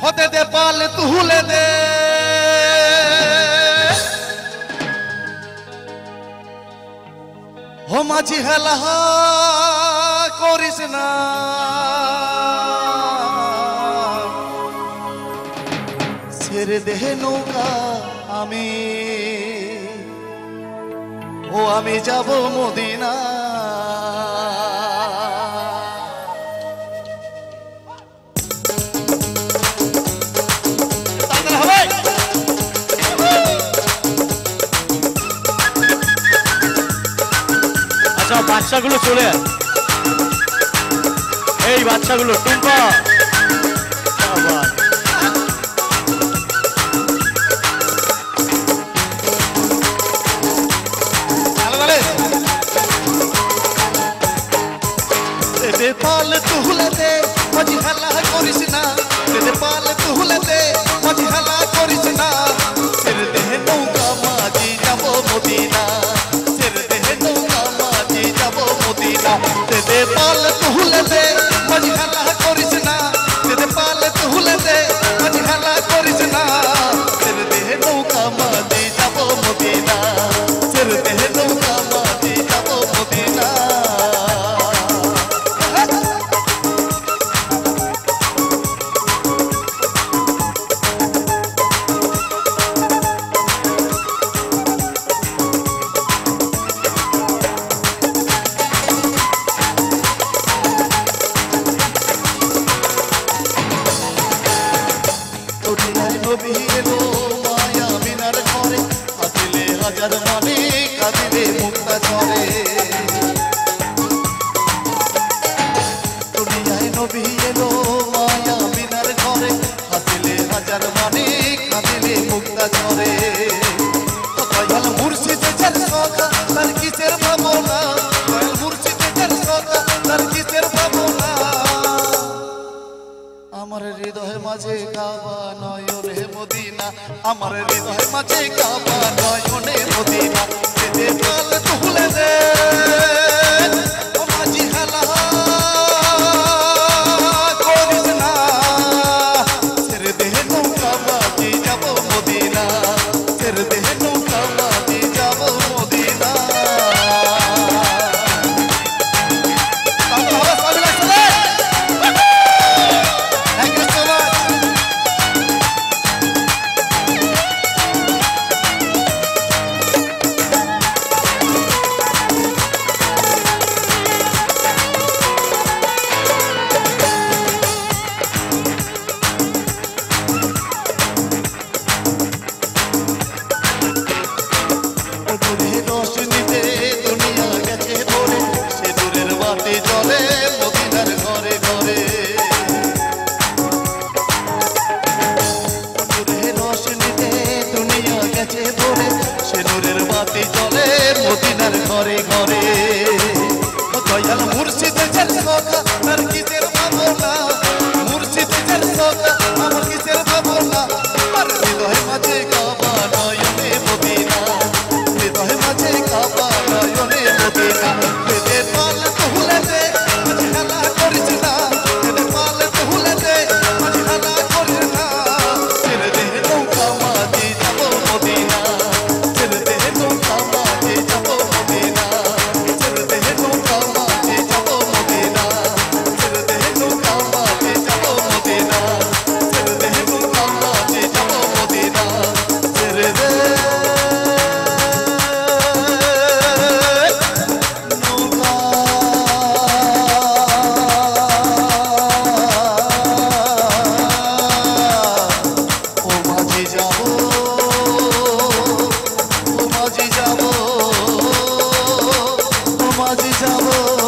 होते दे पाल तुले दे हो माझी हेला करिस ना ছেড়ে দে নৌকা আমি ও আমি যাব মদিনা আচ্ছা বাচ্চাগুলো চলে আয় এই বাচ্চাগুলো টুম্পা আবার दे पाल तुले दे मजी हला करिस ना दे पाल तुले दे मजी हला करिस ना सिर दे नौका माजी जाबो मदिना सिर दे नौका माजी जाबो मदिना दे पाल तुले दे मजी हला करिस ना दे पाल तुले दे मजी हला करिस ना सिर दे नौका माजी जाबो मदिना सिर दे नौका माजी जाबो मदिना আমার হৃদয়ের মাঝে কাবা নয়নে মদিনা আমার হৃদয়ের মাঝে কাবা নয়নে মদিনা দে পাল তুলে দে ও মাঝি হালা করিস না ছেড়ে দে নৌকা মাঝি যাব মদিনা ছেড়ে দে নৌকা মাঝি যাব মদিনা ঘরে ঘরে দয়াল মুর্শিদের কথা আর কিসের ভাবনা মুর্শিদের কথা আমার কিসের ভাবনা আর হৃদয় মাঝে কাবা নয়নে মদিনা হৃদয় মাঝে কাবা নয়নে মদিনা দে পাল তুলে দে মাঝে হেলা করিস না দে পাল তুলে দে মাঝে হেলা করিস না ছেড়ে দে নৌকা মাঝে যাব মদিনা ছেড়ে দে নৌকা মাঝে যাব মাঝি যাব